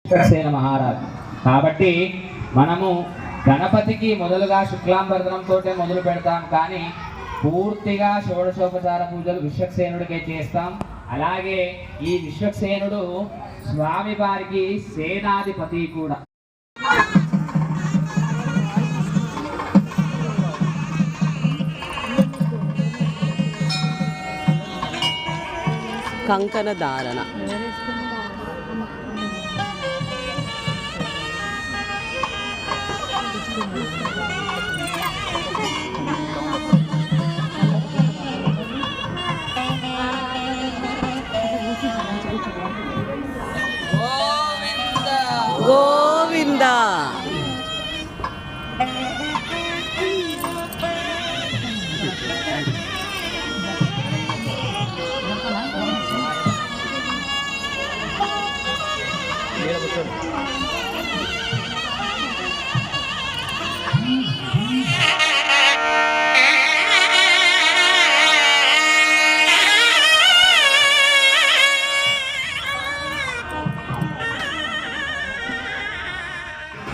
విశ్వక్సేన మహారాజు. కాబట్టి మనము గణపతికి మొదలుగా శుక్లాంబరధనంతో మొదలు పెడతాం, కానీ పూర్తిగా షోడశోపచార పూజలు విశ్వక్సేనుడికే చేస్తాం. అలాగే ఈ విశ్వక్సేనుడు స్వామి వారికి సేనాధిపతి కూడా. కంకణ ధారణ గోవింద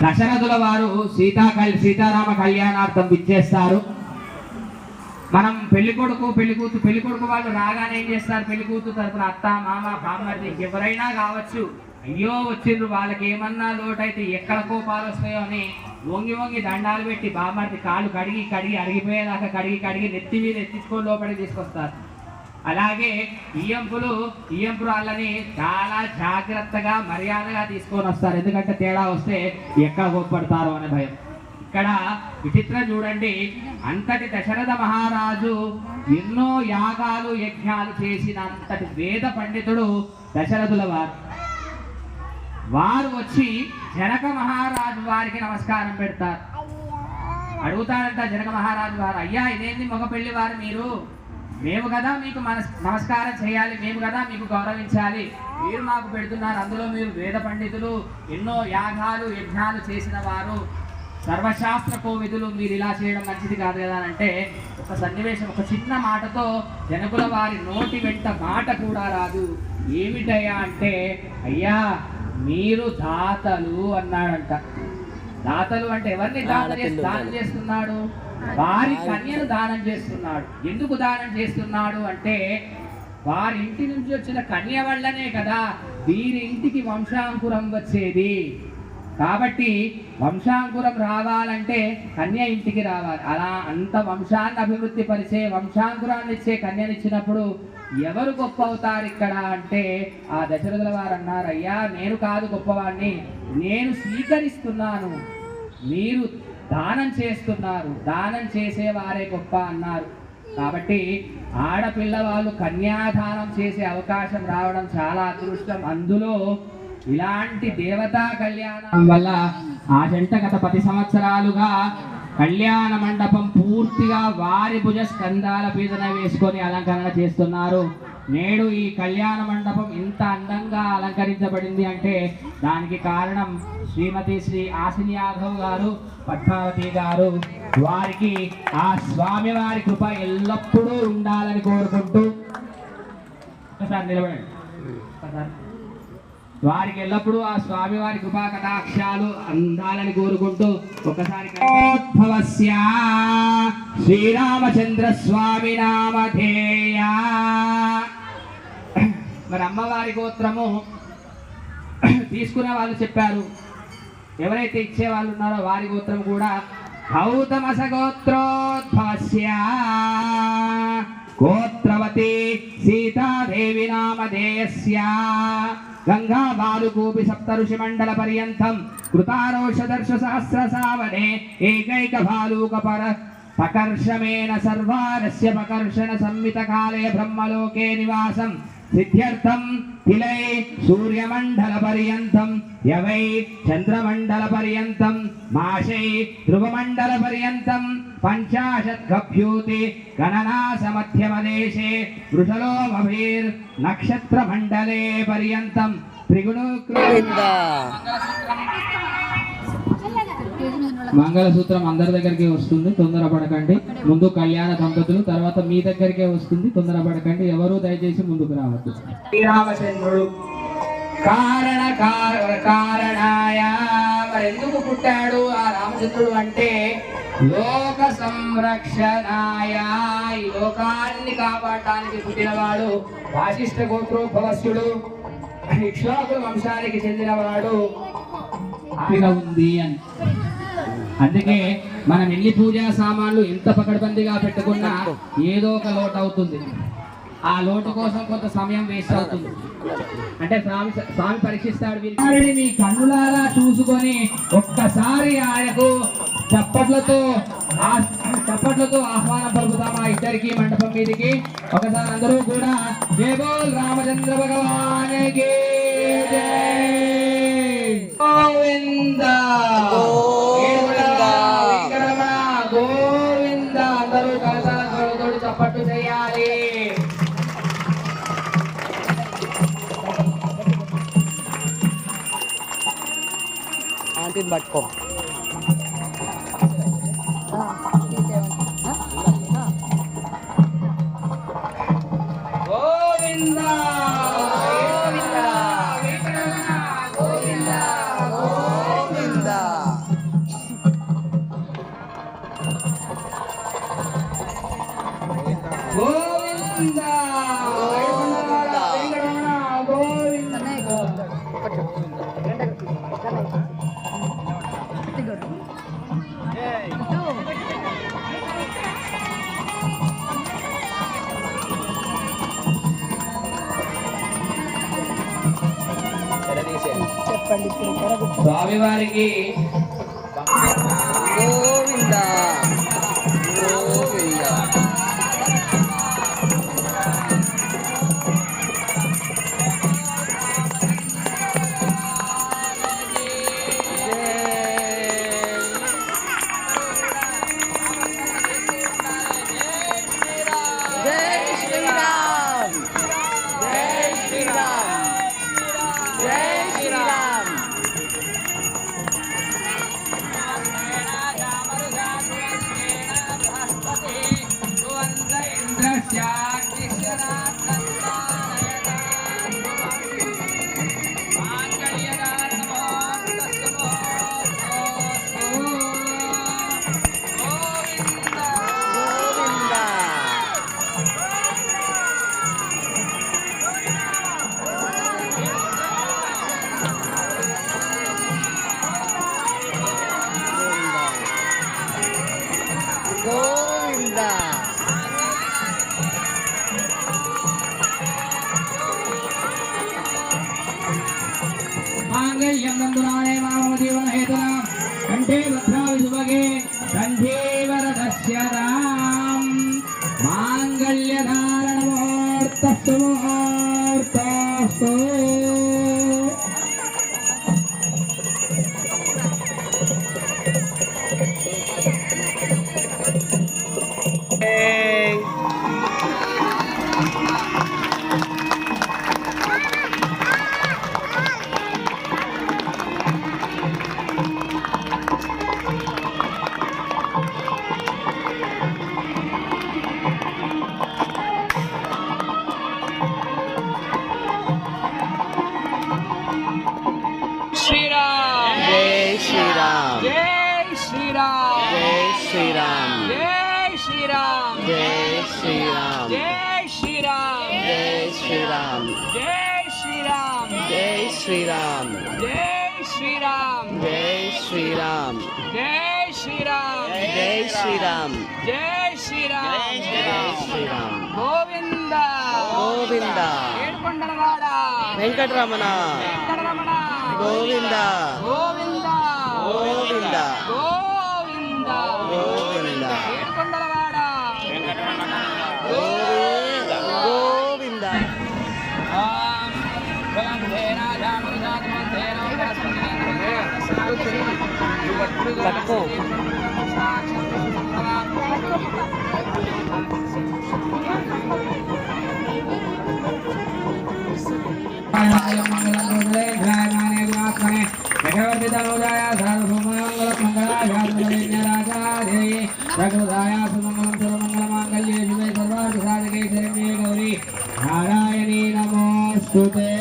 దశరథుల వారు సీతారామ కళ్యాణార్థం విచ్చేస్తారు. మనం పెళ్లి కొడుకు వాళ్ళు రాగానే ఏం చేస్తారు? పెళ్లి కూతురు తరపున అత్త, మామ, బామ్మర్ది ఎవరైనా కావచ్చు, అయ్యో వచ్చిండ్రు, వాళ్ళకి ఏమన్నా లోటైతే ఎక్కడ కోపాలు వస్తాయో అని వంగి దండాలు పెట్టి బామ్మర్ది కాళ్ళు కడిగి అరిగిపోయేదాకా కడిగి నెత్తి మీద ఎత్తించుకొని లోపలికి తీసుకొస్తారు. అలాగే ఇయ్యంపులు వాళ్ళని చాలా జాగ్రత్తగా మర్యాదగా తీసుకొని వస్తారు, ఎందుకంటే తేడా వస్తే ఎక్కడ కోప్పడతారో అనే భయం. ఇక్కడ విచిత్రం చూడండి, అంతటి దశరథ మహారాజు ఎన్నో యాగాలు యజ్ఞాలు చేసిన అంతటి వేద పండితుడు దశరథుల వారు వచ్చి జనక మహారాజు వారికి నమస్కారం పెడతారు. అడుగుతారంట జనక మహారాజు వారు, అయ్యా ఇదేంది మగ పెళ్లి వారు మీరు? మేము కదా మీకు నమస్కారం చేయాలి, మేము కదా మీకు గౌరవించాలి, మీరు మాకు పెడుతున్నారు, అందులో మీరు వేద పండితులు, ఎన్నో యాగాలు యజ్ఞాలు చేసిన వారు, సర్వశాస్త్ర కోవిదులు, మీరు ఇలా చేయడం మంచిది కాదు కదా అంటే ఒక సన్నివేశం, ఒక చిన్న మాటతో జనకుల వారి నోటి వెంట మాట కూడా రాదు. ఏమిటయ్యా అంటే, అయ్యా మీరు దాతలు అన్నాడంట. దాతలు అంటే ఎవరిని దానం చేస్తున్నాడు? వారి కన్యను దానం చేస్తున్నాడు. ఎందుకు దానం చేస్తున్నాడు అంటే, వారి ఇంటి నుంచి వచ్చిన కన్య వల్లనే కదా వీరి ఇంటికి వంశాంకురం వచ్చేది. కాబట్టి వంశాంకురం రావాలంటే కన్య ఇంటికి రావాలి. అలా అంత వంశాన్ని అభివృద్ధి పరిచే, వంశాంకురాన్ని ఇచ్చే కన్యనిచ్చినప్పుడు ఎవరు గొప్ప అవుతారు ఇక్కడ అంటే, ఆ దశరథుల వారు అన్నారు, అయ్యా నేను కాదు గొప్పవాడిని, నేను స్వీకరిస్తున్నాను, మీరు దానం చేస్తున్నారు, దానం చేసేవారే గొప్ప అన్నారు. కాబట్టి ఆడపిల్ల వాళ్ళు కన్యాదానం చేసే అవకాశం రావడం చాలా అదృష్టం. అందులో ఇలాంటి దేవతా కళ్యాణం వల్ల ఆ జంట గత 10 సంవత్సరాలుగా కళ్యాణ మండపం పూర్తిగా వారి భుజ స్కంధాల పీదన వేసుకొని అలంకరణ చేస్తున్నారు. నేడు ఈ కళ్యాణ మండపం ఇంత అందంగా అలంకరించబడింది అంటే దానికి కారణం శ్రీమతి శ్రీ ఆసిని యాదవ్ గారు, పద్మావతి గారు. వారికి ఆ స్వామి వారి కృప ఎల్లప్పుడూ ఉండాలని కోరుకుంటూ, ఒకసారి నిలబడండి, వారికి ఎల్లప్పుడూ ఆ స్వామి వారి కృపా కటాక్షాలు అందాలని కోరుకుంటూ ఒకసారి శ్రీరామచంద్ర స్వామి నామధేయ. మరి అమ్మవారి గోత్రము తీసుకునే వాళ్ళు చెప్పారు, ఎవరైతే ఇచ్చే వాళ్ళు ఉన్నారో వారి గోత్రం కూడా గౌతమస గోత్రోద్భవస్య గోత్రవతి సీతాదేవి నామధేయస్య గంగా బాలుకూపి సప్త ఋషి మండల పర్యంతం కృతారోషదర్శ సహస్ర సావనే ఏకైక భాలూక పకర్షమేణ సర్వారస్య పకర్షణ సంమిత కాలే బ్రహ్మలోకే నివాసం సిద్ధ్యర్థం తిలై సూర్యమండల పర్యంతం యవై చంద్రమండల పర్యంతం మాషై ధ్రువమండల పర్యంతం పంచాశద్గభ్యూతి గణనాస మధ్యమదేశే వృషలోమభీర్ నక్షత్ర మండలే పర్యంతం మంగళసూత్రం అందరి దగ్గరికి వస్తుంది, తొందరపడకండి. ముందు కళ్యాణ దంపతులు, తర్వాత మీ దగ్గరికే వస్తుంది, తొందరపడకండి. ఎవరు దయచేసి ముందుకు రావద్దు. శ్రీరామచంద్రుడు కారణాయ. మరెందుకు పుట్టాడు ఆ రామచంద్రుడు అంటే లోక సంరక్షణాయ, ఈ లోకాన్ని కాపాడటానికి పుట్టినవాడు. వాసిష్ఠ గోత్రోద్భవస్యుడు, ఇక్ష్వాకుల వంశానికి చెందినవాడు ఉంది అని. అందుకే మనం ఎన్ని పూజా సామాన్లు ఎంత పకడ్బందీగా పెట్టుకున్నా ఏదో ఒక లోటు అవుతుంది. ఆ లోటు కోసం కొంత సమయం వేస్ట్ అవుతుంది. అంటే స్వామి పరీక్షిస్తాడు. వీరిని మీ కన్నులారా చూసుకొని ఒక్కసారి ఆయనకు చప్పట్లతో ఆహ్వానం పలుకుతాం. ఆ ఇద్దరికి మండపం మీదికి ఒకసారి అందరూ కూడా జై బోల్ రామచంద్ర భగవానికి జై. గోవింద గోవింద. అందరూ కలసాలతో చప్పట్లు చేయాలి. ఆంటీని పట్టుకో. గోవింద గోవింద గోవింద. గోవింద చెప్పండి. స్వామివారికి గోవింద గోవింద. జై శ్రీరామ్ జై శ్రీరామ్ జై శ్రీరామ్. గోవింద మాంగళ్యం నందునానే మామ జీవన హేతునా కంఠే భద్రావి సుభగే కంఠే వరదస్యదాం మాంగళ్యధారణ ముహూర్తస్తు ముహూర్తస్తు. శ్రీరామ్ జై శ్రీరామ్ జై శ్రీరామ్ జై శ్రీరామ్ జై శ్రీరామ్ జై శ్రీరామ్ జై శ్రీరామ్ జై శ్రీరామ్ జై శ్రీరామ్ జై శ్రీరామ్ జై శ్రీరామ్ జై శ్రీరామ్ జై శ్రీరామ్ జై శ్రీరామ్ జై శ్రీరామ్ జై శ్రీరామ్. గోవింద గోవింద ఏడుకొండలవాడ వెంకటరమణ వెంకటరమణ గోవింద గోవింద గోవింద గోవింద గోవింద ఏడుకొండలవాడ గోవింద గోవింద. పట్టుకో. నారాయణీ నమోస్తుతే.